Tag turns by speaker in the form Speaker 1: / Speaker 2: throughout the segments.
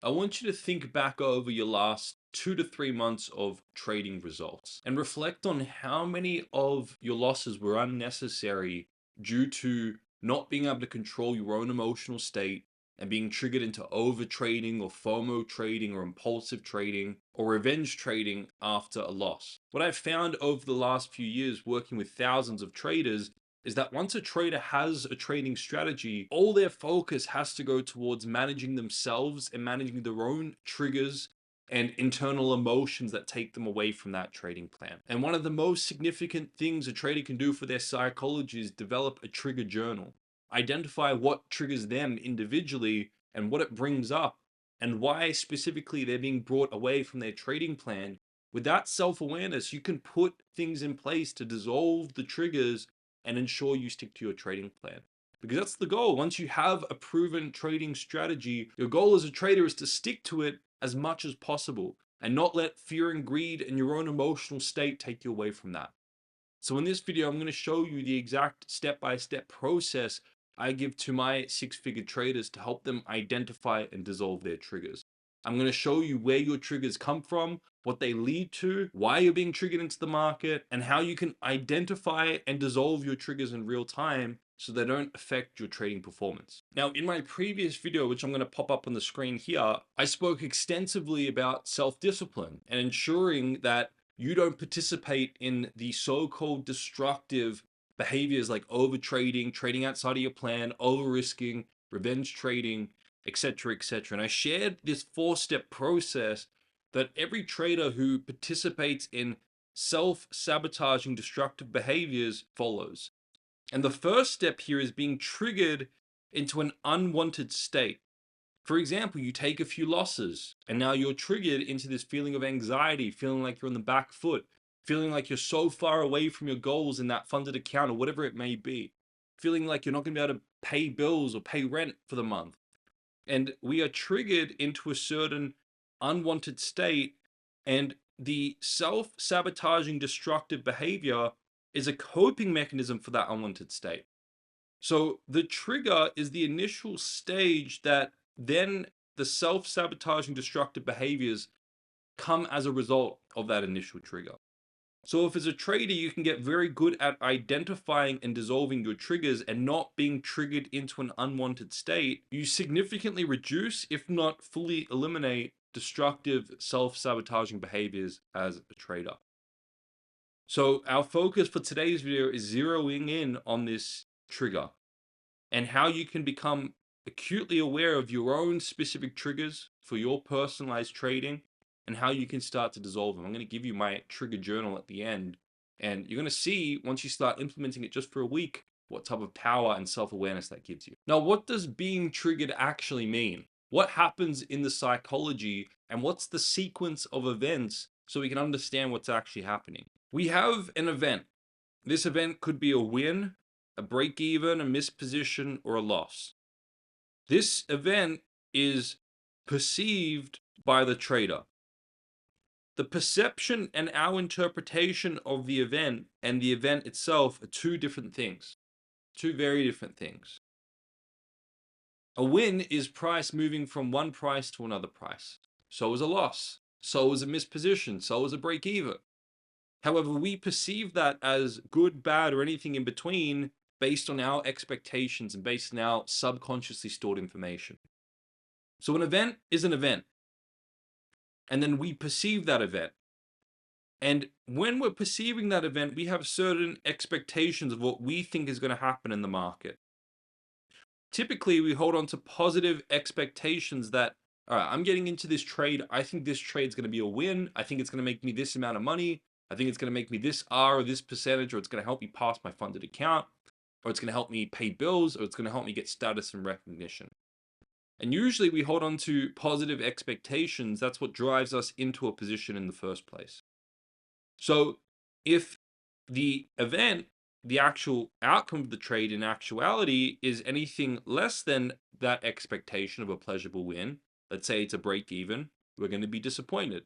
Speaker 1: I want you to think back over your last 2 to 3 months of trading results and reflect on how many of your losses were unnecessary due to not being able to control your own emotional state and being triggered into over trading or FOMO trading or impulsive trading or revenge trading after a loss. What I've found over the last few years working with thousands of traders is that once a trader has a trading strategy, all their focus has to go towards managing themselves and managing their own triggers and internal emotions that take them away from that trading plan. And one of the most significant things a trader can do for their psychology is develop a trigger journal. Identify what triggers them individually and what it brings up and why specifically they're being brought away from their trading plan. With that self-awareness, you can put things in place to dissolve the triggers and ensure you stick to your trading plan. Because that's the goal. Once you have a proven trading strategy, your goal as a trader is to stick to it as much as possible and not let fear and greed and your own emotional state take you away from that. So in this video, I'm going to show you the exact step-by-step process I give to my six-figure traders to help them identify and dissolve their triggers. I'm going to show you where your triggers come from, what they lead to, why you're being triggered into the market, and how you can identify and dissolve your triggers in real time so they don't affect your trading performance. Now, in my previous video, which I'm going to pop up on the screen here, I spoke extensively about self-discipline and ensuring that you don't participate in the so-called destructive behaviors like overtrading, trading outside of your plan, over-risking, revenge trading, etc., etc. And I shared this four-step process that every trader who participates in self-sabotaging destructive behaviors follows. And the first step here is being triggered into an unwanted state. For example, you take a few losses and now you're triggered into this feeling of anxiety, feeling like you're on the back foot, feeling like you're so far away from your goals in that funded account or whatever it may be, feeling like you're not going to be able to pay bills or pay rent for the month. And we are triggered into a certain unwanted state, and the self-sabotaging destructive behavior is a coping mechanism for that unwanted state. So the trigger is the initial stage that then the self-sabotaging destructive behaviors come as a result of that initial trigger. So if as a trader, you can get very good at identifying and dissolving your triggers and not being triggered into an unwanted state, you significantly reduce, if not fully eliminate, destructive self-sabotaging behaviors as a trader. So our focus for today's video is zeroing in on this trigger and how you can become acutely aware of your own specific triggers for your personalized trading and how you can start to dissolve them. I'm going to give you my trigger journal at the end, and you're going to see once you start implementing it just for a week what type of power and self-awareness that gives you. Now, what does being triggered actually mean? What happens in the psychology, and what's the sequence of events so we can understand what's actually happening? We have an event. This event could be a win, a break even, a misposition, or a loss. This event is perceived by the trader. The perception and our interpretation of the event and the event itself are two different things, two very different things. A win is price moving from one price to another price. So is a loss. So is a misposition. So is a break even. However, we perceive that as good, bad, or anything in between based on our expectations and based on our subconsciously stored information. So an event is an event, and then we perceive that event. And when we're perceiving that event, we have certain expectations of what we think is going to happen in the market. Typically, we hold on to positive expectations that, all right, I'm getting into this trade. I think this trade is going to be a win. I think it's going to make me this amount of money. I think it's going to make me this R or this percentage, or it's going to help me pass my funded account, or it's going to help me pay bills, or it's going to help me get status and recognition. And usually we hold on to positive expectations. That's what drives us into a position in the first place. So if the event, the actual outcome of the trade in actuality is anything less than that expectation of a pleasurable win, let's say it's a break even, we're going to be disappointed.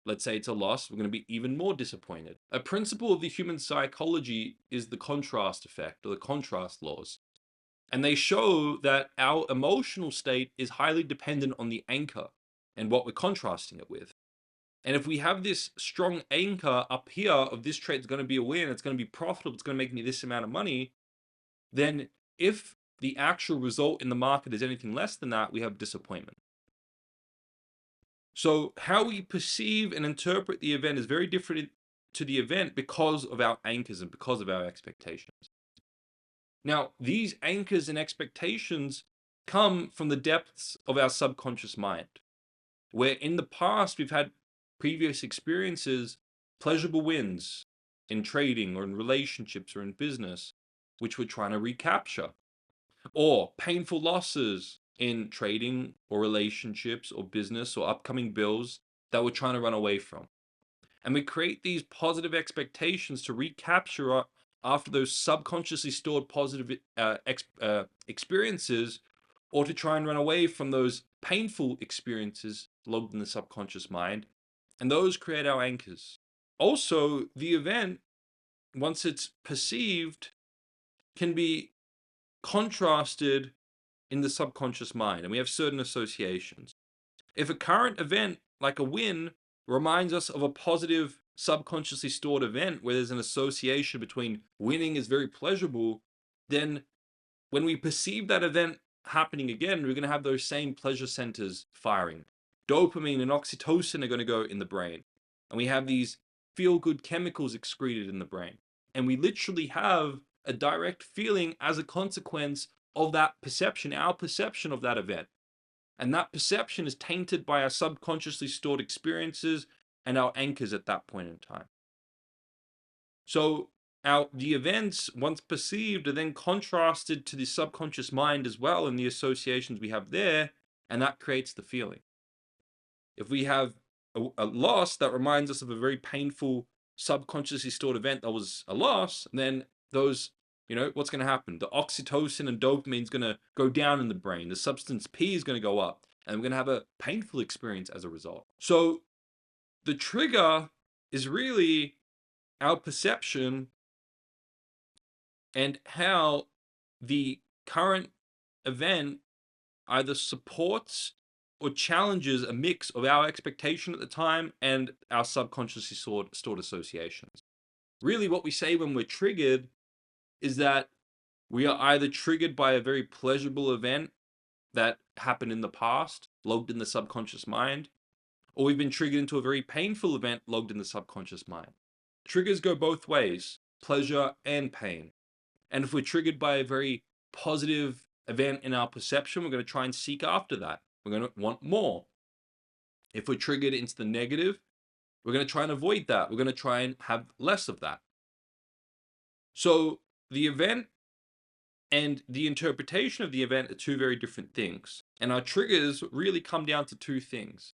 Speaker 1: Let's say it's a loss, we're going to be even more disappointed. A principle of the human psychology is the contrast effect, or the contrast laws. And they show that our emotional state is highly dependent on the anchor. and what we're contrasting it with. And if we have this strong anchor up here of this trade is going to be a win, it's going to be profitable, it's going to make me this amount of money, then if the actual result in the market is anything less than that, we have disappointment. So how we perceive and interpret the event is very different to the event because of our anchors and because of our expectations. Now, these anchors and expectations come from the depths of our subconscious mind, where in the past we've had previous experiences, pleasurable wins in trading or in relationships or in business, which we're trying to recapture, or painful losses in trading or relationships or business or upcoming bills that we're trying to run away from. And we create these positive expectations to recapture after those subconsciously stored positive experiences, or to try and run away from those painful experiences logged in the subconscious mind. And those create our anchors. Also, the event, once it's perceived, can be contrasted in the subconscious mind, and we have certain associations. If a current event, like a win, reminds us of a positive, subconsciously stored event where there's an association between winning is very pleasurable, then when we perceive that event happening again, we're going to have those same pleasure centers firing. Dopamine and oxytocin are going to go in the brain. And we have these feel-good chemicals excreted in the brain. And we literally have a direct feeling as a consequence of that perception, our perception of that event. And that perception is tainted by our subconsciously stored experiences and our anchors at that point in time. So the events, once perceived, are then contrasted to the subconscious mind as well and the associations we have there, and that creates the feeling. If we have a loss that reminds us of a very painful, subconsciously stored event that was a loss, then those, what's going to happen? The oxytocin and dopamine is going to go down in the brain. The substance P is going to go up, and we're going to have a painful experience as a result. So the trigger is really our perception and how the current event either supports or challenges a mix of our expectation at the time and our subconsciously stored associations. Really, what we say when we're triggered is that we are either triggered by a very pleasurable event that happened in the past, logged in the subconscious mind, or we've been triggered into a very painful event logged in the subconscious mind. Triggers go both ways, pleasure and pain. And if we're triggered by a very positive event in our perception, we're going to try and seek after that. We're going to want more. If we're triggered into the negative, we're going to try and avoid that. We're going to try and have less of that. So the event and the interpretation of the event are two very different things. And our triggers really come down to two things: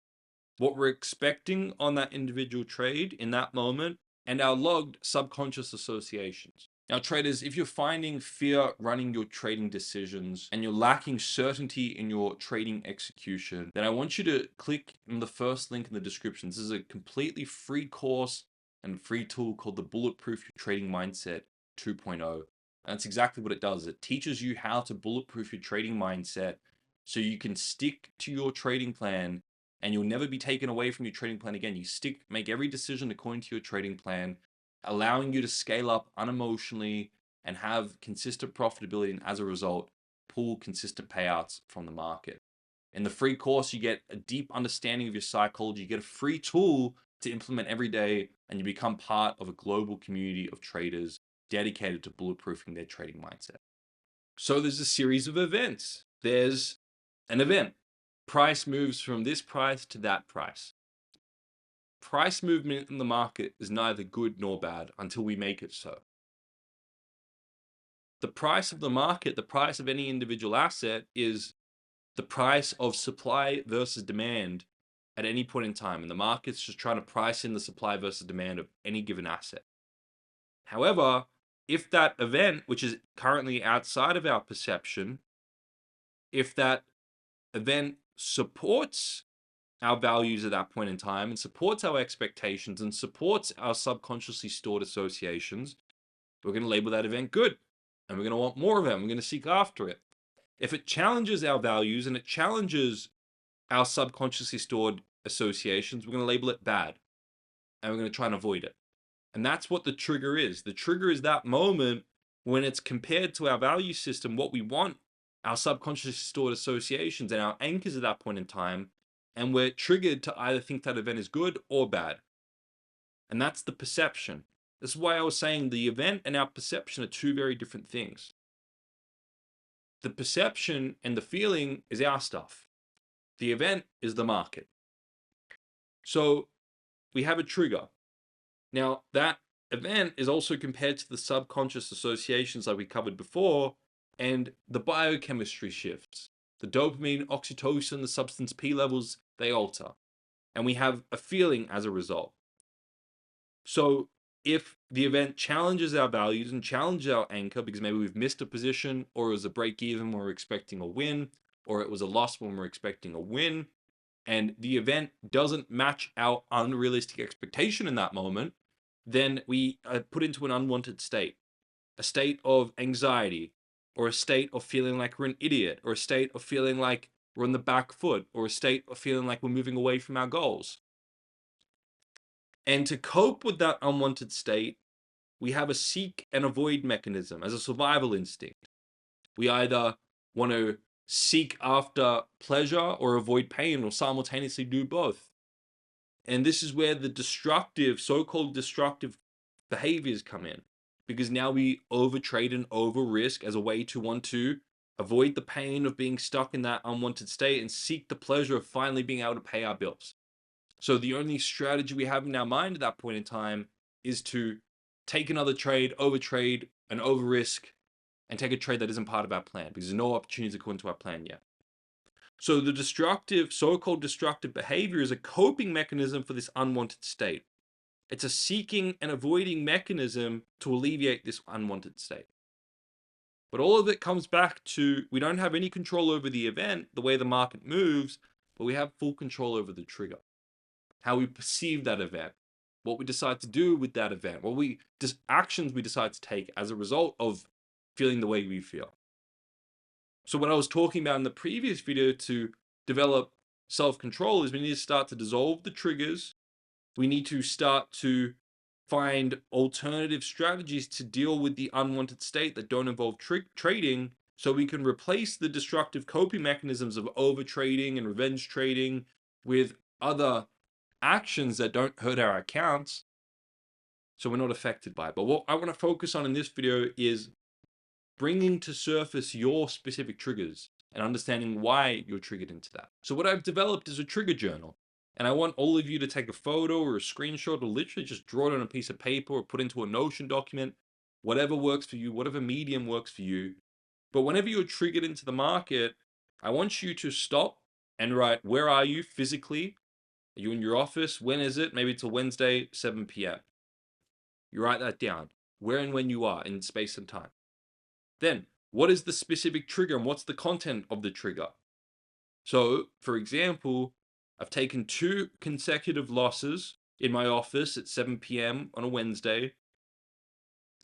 Speaker 1: what we're expecting on that individual trade in that moment, and our logged subconscious associations. Now, traders, if you're finding fear running your trading decisions and you're lacking certainty in your trading execution, then I want you to click on the first link in the description. This is a completely free course and free tool called the Bulletproof Your Trading Mindset 2.0. And that's exactly what it does. It teaches you how to bulletproof your trading mindset so you can stick to your trading plan and you'll never be taken away from your trading plan again. You make every decision according to your trading plan, allowing you to scale up unemotionally and have consistent profitability, and as a result, pull consistent payouts from the market. In the free course, you get a deep understanding of your psychology, you get a free tool to implement every day, and you become part of a global community of traders dedicated to bulletproofing their trading mindset. So there's a series of events. There's an event. Price moves from this price to that price. Price movement in the market is neither good nor bad until we make it so. The price of the market, the price of any individual asset, is the price of supply versus demand at any point in time. And the market's just trying to price in the supply versus demand of any given asset. However, if that event, which is currently outside of our perception, if that event supports our values at that point in time and supports our expectations and supports our subconsciously stored associations, we're going to label that event good, and we're going to want more of it. We're going to seek after it. If it challenges our values and it challenges our subconsciously stored associations, we're going to label it bad, and we're going to try and avoid it. And that's what the trigger is. The trigger is that moment when it's compared to our value system, what we want, our subconsciously stored associations and our anchors at that point in time, and we're triggered to either think that event is good or bad. And that's the perception. This is why I was saying the event and our perception are two very different things. The perception and the feeling is our stuff. The event is the market. So we have a trigger. Now, that event is also compared to the subconscious associations like we covered before, and the biochemistry shifts. The dopamine, oxytocin, the substance P levels, they alter. And we have a feeling as a result. So if the event challenges our values and challenges our anchor, because maybe we've missed a position, or it was a break even when we're expecting a win, or it was a loss when we're expecting a win, and the event doesn't match our unrealistic expectation in that moment, then we are put into an unwanted state, a state of anxiety, or a state of feeling like we're an idiot, or a state of feeling like we're on the back foot, or a state of feeling like we're moving away from our goals. And to cope with that unwanted state, we have a seek and avoid mechanism as a survival instinct. We either want to seek after pleasure or avoid pain, or simultaneously do both. And this is where the destructive, so-called destructive behaviors come in, because now we overtrade and over risk as a way to want to avoid the pain of being stuck in that unwanted state and seek the pleasure of finally being able to pay our bills. So the only strategy we have in our mind at that point in time is to take another trade, overtrade, and over risk, and take a trade that isn't part of our plan because there's no opportunities according to our plan yet. So the destructive, so-called destructive behavior is a coping mechanism for this unwanted state. It's a seeking and avoiding mechanism to alleviate this unwanted state. But all of it comes back to, we don't have any control over the event, the way the market moves, but we have full control over the trigger. How we perceive that event, what we decide to do with that event, actions we decide to take as a result of feeling the way we feel. So what I was talking about in the previous video to develop self-control is we need to start to dissolve the triggers. We need to start to find alternative strategies to deal with the unwanted state that don't involve trading, so we can replace the destructive coping mechanisms of overtrading and revenge trading with other actions that don't hurt our accounts, so we're not affected by it. But what I want to focus on in this video is bringing to surface your specific triggers and understanding why you're triggered into that. So what I've developed is a trigger journal, and I want all of you to take a photo or a screenshot or literally just draw it on a piece of paper or put into a Notion document, whatever works for you, whatever medium works for you. But whenever you're triggered into the market, I want you to stop and write, where are you physically? Are you in your office? When is it? Maybe it's a Wednesday, 7 p.m. You write that down, where and when you are in space and time. Then, what is the specific trigger and what's the content of the trigger? So, for example, I've taken 2 consecutive losses in my office at 7 p.m. on a Wednesday,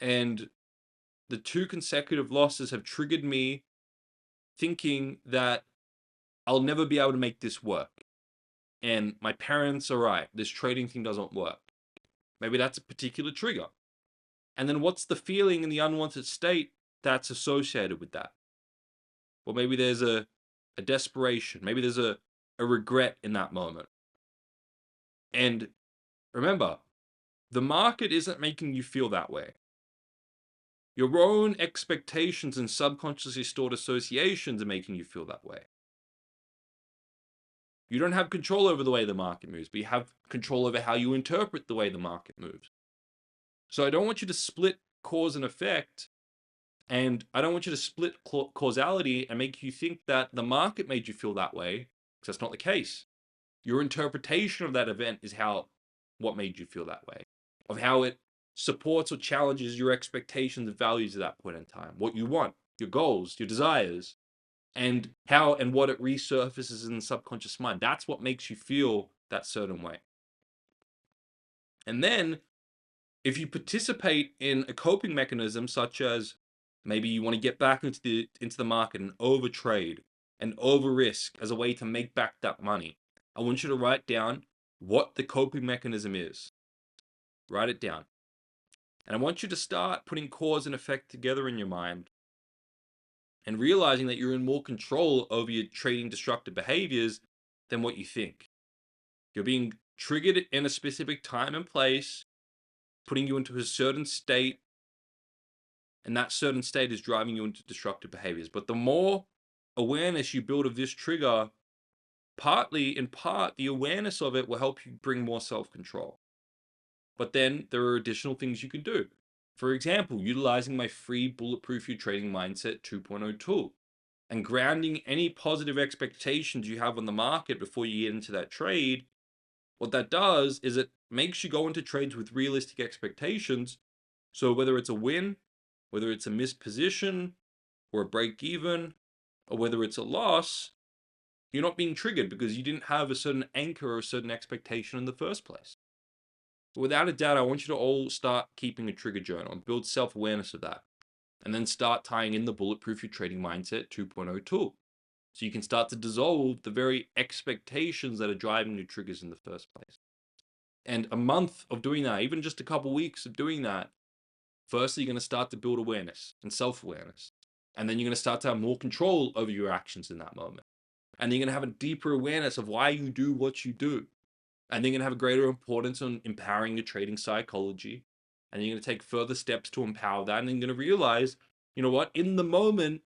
Speaker 1: and the 2 consecutive losses have triggered me thinking that I'll never be able to make this work. And my parents are right, this trading thing doesn't work. Maybe that's a particular trigger. And then what's the feeling in the unwanted state that's associated with that? Well, maybe there's a desperation. Maybe there's a regret in that moment. And remember, the market isn't making you feel that way. Your own expectations and subconsciously stored associations are making you feel that way. You don't have control over the way the market moves, but you have control over how you interpret the way the market moves. So I don't want you to split cause and effect, and I don't want you to split causality and make you think that the market made you feel that way, because that's not the case. Your interpretation of that event is what made you feel that way, of how it supports or challenges your expectations and values at that point in time, what you want, your goals, your desires, and how and what it resurfaces in the subconscious mind. That's what makes you feel that certain way. And then if you participate in a coping mechanism, such as maybe you want to get back into the market and overtrade and over risk as a way to make back that money. I want you to write down what the coping mechanism is. Write it down. And I want you to start putting cause and effect together in your mind and realizing that you're in more control over your trading destructive behaviors than what you think. You're being triggered in a specific time and place, putting you into a certain state, and that certain state is driving you into destructive behaviors. But the more awareness you build of this trigger, in part, the awareness of it will help you bring more self-control. But then there are additional things you can do. For example, utilizing my free Bulletproof Your Trading Mindset 2.0 tool and grounding any positive expectations you have on the market before you get into that trade. What that does is it makes you go into trades with realistic expectations. So whether it's a win, whether it's a missed position or a break even, or whether it's a loss, you're not being triggered because you didn't have a certain anchor or a certain expectation in the first place. Without a doubt, I want you to all start keeping a trigger journal and build self-awareness of that. And then start tying in the Bulletproof Your Trading Mindset 2.0 tool. So you can start to dissolve the very expectations that are driving your triggers in the first place. And a month of doing that, even just a couple weeks of doing that, firstly, you're going to start to build awareness and self-awareness. And then you're going to start to have more control over your actions in that moment. And you're going to have a deeper awareness of why you do what you do. And then you're going to have a greater importance on empowering your trading psychology. And you're going to take further steps to empower that. And then you're going to realize, you know what, in the moment,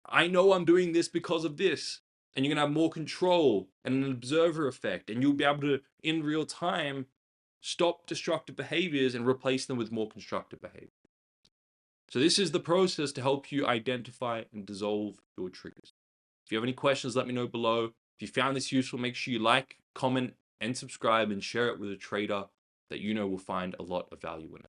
Speaker 1: I know I'm doing this because of this. And you're going to have more control and an observer effect. And you'll be able to, in real time, stop destructive behaviors and replace them with more constructive behavior. So this is the process to help you identify and dissolve your triggers. If you have any questions, let me know below. If you found this useful, make sure you like, comment, and subscribe and share it with a trader that you know will find a lot of value in it.